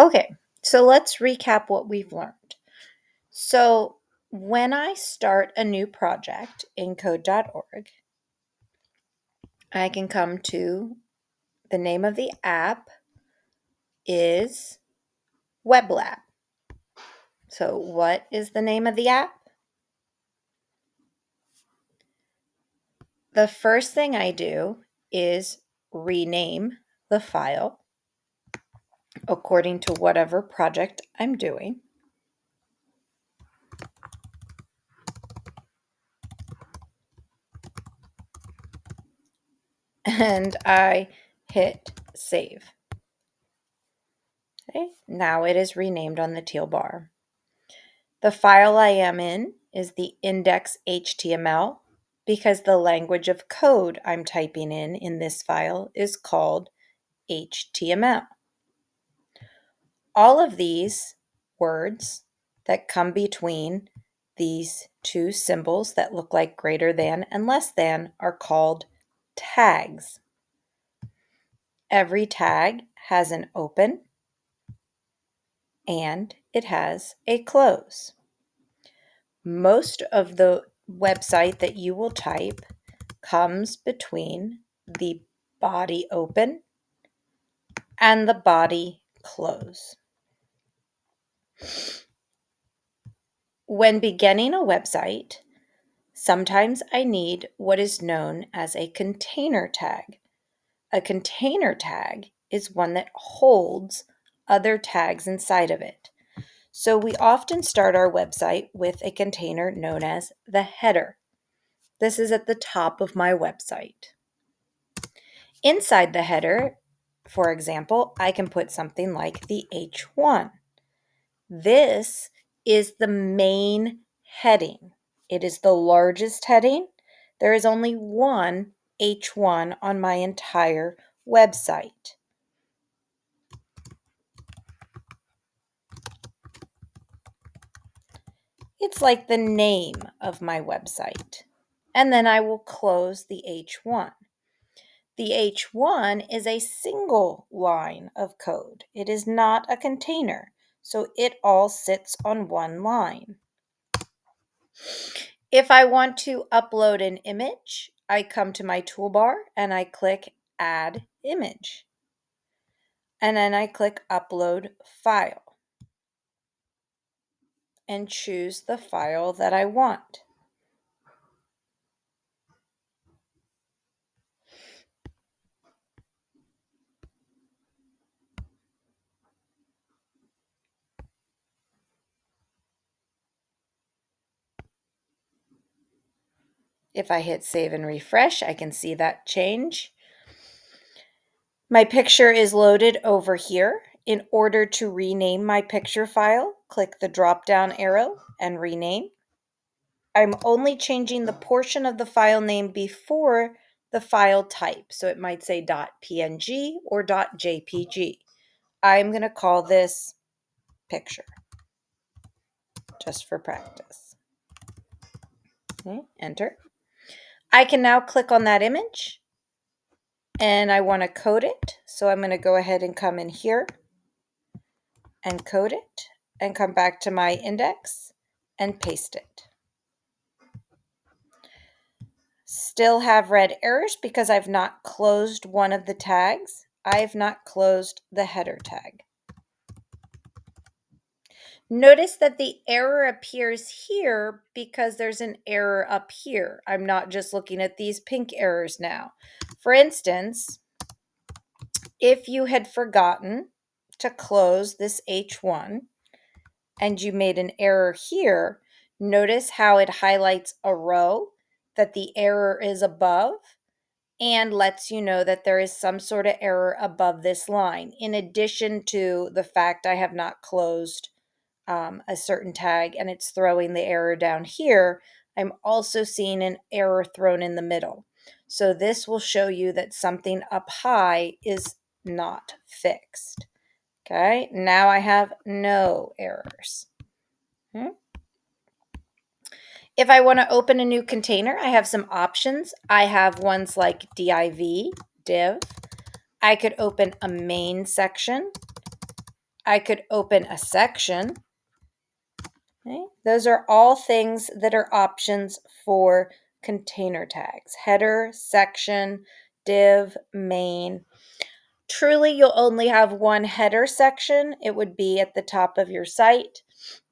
Okay, so let's recap what we've learned. So when I start a new project in code.org, I can come to the name of the app is WebLab. So what is the name of the app? The first thing I do is rename the file according to whatever project I'm doing. And I hit save. Okay, now it is renamed on the teal bar. The file I am in is the index.html because the language of code I'm typing in this file is called HTML. All of these words that come between these two symbols that look like greater than and less than are called tags. Every tag has an open and it has a close. Most of the website that you will type comes between the body open and the body close. When beginning a website, sometimes I need what is known as a container tag. A container tag is one that holds other tags inside of it. So we often start our website with a container known as the header. This is at the top of my website. Inside the header, for example, I can put something like the H1. This is the main heading. It is the largest heading. There is only one H1 on my entire website. It's like the name of my website. And then I will close the H1. The H1 is a single line of code. It is not a container, so it all sits on one line. If I want to upload an image, I come to my toolbar and I click Add Image. And then I click Upload File and choose the file that I want. If I hit save and refresh, I can see that change. My picture is loaded over here. In order to rename my picture file, click the drop-down arrow and rename. I'm only changing the portion of the file name before the file type. So it might say .png or .jpg. I'm going to call this picture just for practice. Okay, enter. I can now click on that image and I want to code it. So I'm going to go ahead and come in here and code it and come back to my index and paste it. Still have red errors because I've not closed one of the tags. I've not closed the header tag. Notice that the error appears here because there's an error up here. I'm not just looking at these pink errors now. For instance, if you had forgotten to close this H1 and you made an error here, notice how it highlights a row that the error is above and lets you know that there is some sort of error above this line, in addition to the fact I have not closed a certain tag and it's throwing the error down here. I'm also seeing an error thrown in the middle. So this will show you that something up high is not fixed. Okay, now I have no errors. If I want to open a new container, I have some options. I have ones like div, div. I could open a main section. I could open a section. Okay? Those are all things that are options for container tags. Header, section, div, main. Truly, you'll only have one header section. It would be at the top of your site.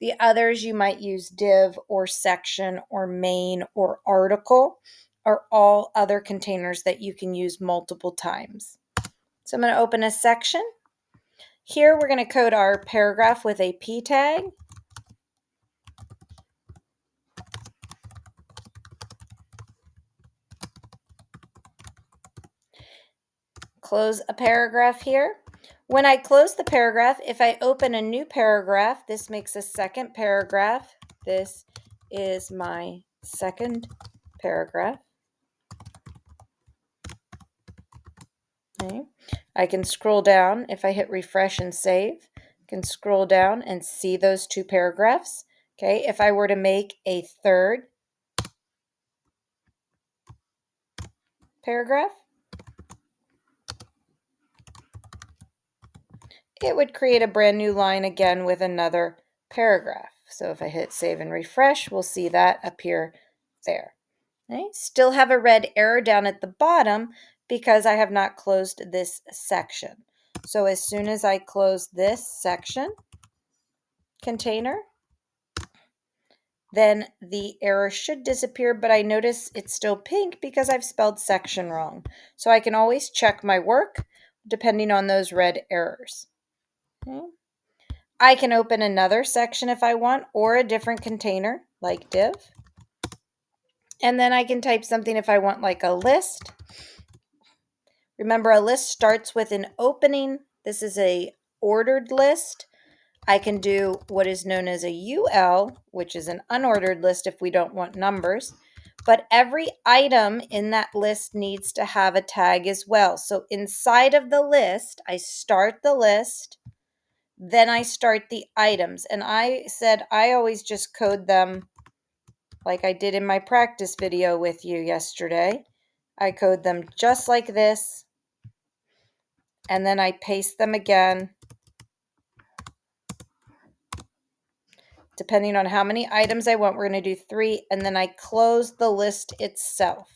The others you might use div or section or main or article, are all other containers that you can use multiple times. So I'm going to open a section. Here we're going to code our paragraph with a p tag. Close a paragraph here. When I close the paragraph, if I open a new paragraph, this makes a second paragraph. This is my second paragraph. Okay. I can scroll down. If I hit refresh and save, I can scroll down and see those two paragraphs. Okay. If I were to make a third paragraph, it would create a brand new line again with another paragraph. So if I hit save and refresh, we'll see that appear there. Okay. Still have a red arrow down at the bottom because I have not closed this section. So as soon as I close this section container, then the error should disappear, but I notice it's still pink because I've spelled section wrong. So I can always check my work depending on those red errors. Okay. I can open another section if I want, or a different container like div. And then I can type something if I want, like a list. Remember, a list starts with an opening. This is a ordered list. I can do what is known as a UL, which is an unordered list if we don't want numbers. But every item in that list needs to have a tag as well. So inside of the list, I start the list, then I start the items. And I said I always just code them like I did in my practice video with you yesterday. I code them just like this, and then I paste them again. Depending on how many items I want, we're going to do 3, and then I close the list itself.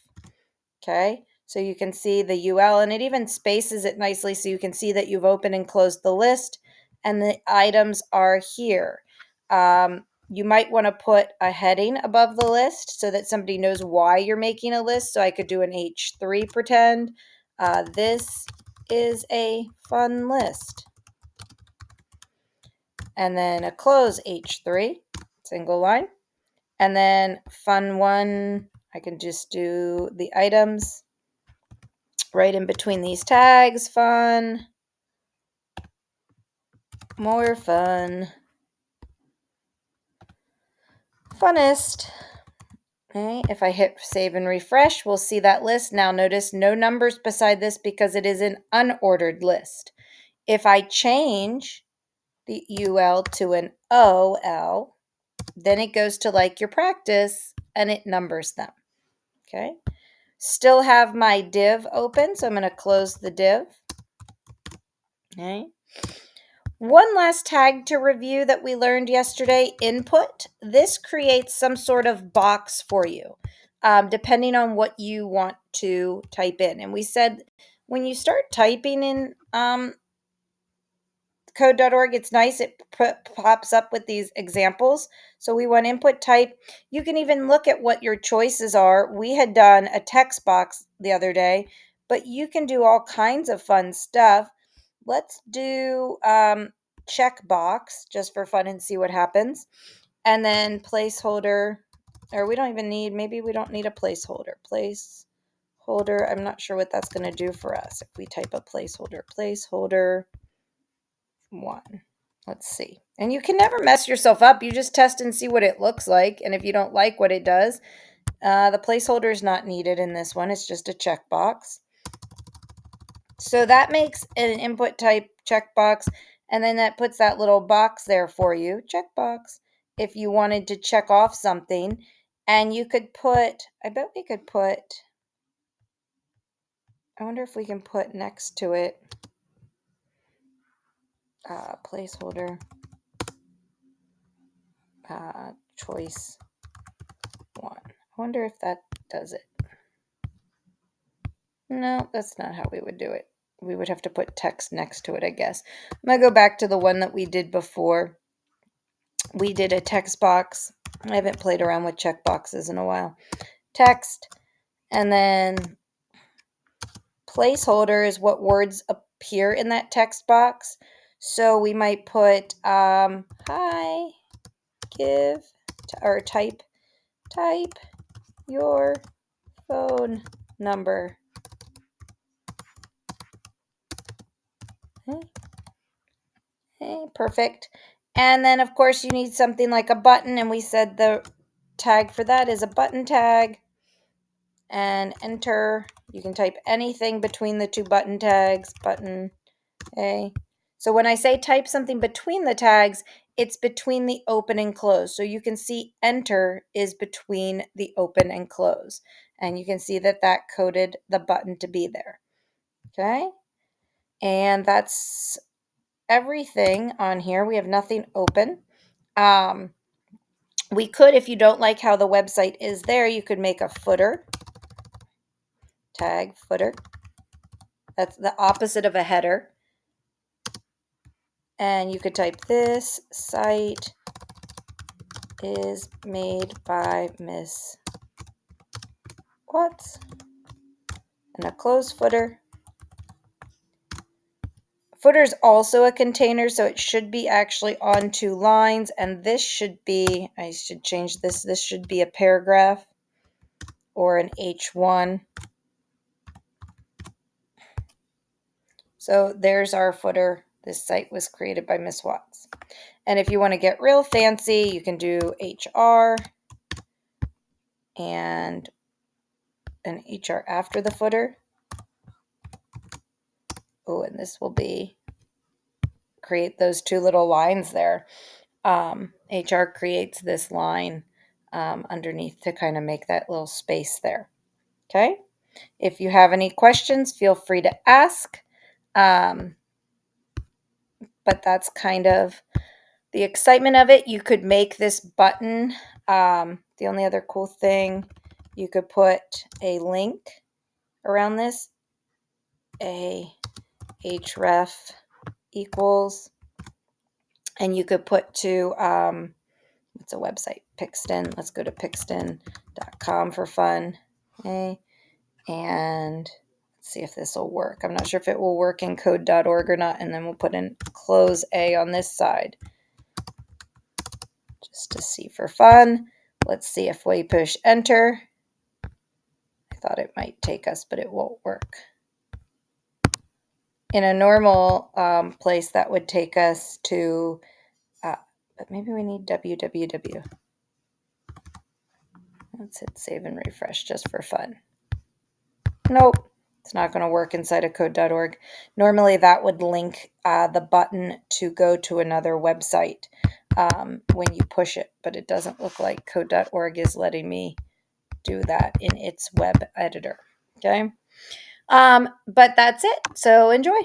Okay, so you can see the UL, and it even spaces it nicely so you can see that you've opened and closed the list, and the items are here. You might want to put a heading above the list so that somebody knows why you're making a list. So I could do an H3 pretend. This is a fun list. And then a close H3, single line. And then fun one, I can just do the items right in between these tags. Fun, more fun, funnest. Okay, if I hit save and refresh, we'll see that list. Now notice no numbers beside this because it is an unordered list. If I change the UL to an OL, then it goes to like your practice and it numbers them. Okay. Still have my div open, so I'm going to close the div. Okay. One last tag to review that we learned yesterday, input. This creates some sort of box for you, depending on what you want to type in. And we said when you start typing in code.org, it's nice. It pops up with these examples. So we want input type. You can even look at what your choices are. We had done a text box the other day, but you can do all kinds of fun stuff. Let's do checkbox just for fun and see what happens. And then placeholder, or we don't even need, maybe we don't need a placeholder. Placeholder, I'm not sure what that's going to do for us. If we type a placeholder 1. Let's see. And you can never mess yourself up. You just test and see what it looks like. And if you don't like what it does, the placeholder is not needed in this one. It's just a checkbox. So that makes an input type checkbox. And then that puts that little box there for you, checkbox, if you wanted to check off something. And you could put, I bet we could put, I wonder if we can put next to it placeholder, choice 1. I wonder if that does it. No, that's not how we would do it. We would have to put text next to it, I guess. I'm going to go back to the one that we did before. We did a text box. I haven't played around with checkboxes in a while. Text, and then placeholder is what words appear in that text box. So we might put, hi, give, or type your phone number. Okay, perfect. And then, of course, you need something like a button, and we said the tag for that is a button tag. And enter. You can type anything between the two button tags. Button. Okay. So when I say type something between the tags, it's between the open and close. So you can see enter is between the open and close. And you can see that that coded the button to be there. Okay. And that's everything on here. We have nothing open. We could, if you don't like how the website is there, you could make a footer. Tag footer. That's the opposite of a header. And you could type, this site is made by Miss Watts, and a close footer. Footer is also a container, so it should be actually on 2 lines, and this should be, I should change this, this should be a paragraph or an H1. So there's our footer. This site was created by Miss Watts. And if you want to get real fancy, you can do HR and an HR after the footer. Oh, and this will be, create those 2 little lines there. HR creates this line underneath to kind of make that little space there. Okay. If you have any questions, feel free to ask. But that's kind of the excitement of it. You could make this button. The only other cool thing, you could put a link around this. A href equals, and you could put to, what's a website? Pixton. Let's go to pixton.com for fun. Okay. And let's see if this will work. I'm not sure if it will work in code.org or not. And then we'll put in close A on this side just to see for fun. Let's see if we push enter. I thought it might take us, but it won't work. In a normal place, that would take us to, but maybe we need www. Let's hit save and refresh just for fun. Nope, it's not going to work inside of code.org. Normally that would link the button to go to another website when you push it, but it doesn't look like code.org is letting me do that in its web editor. Okay. But that's it. So enjoy.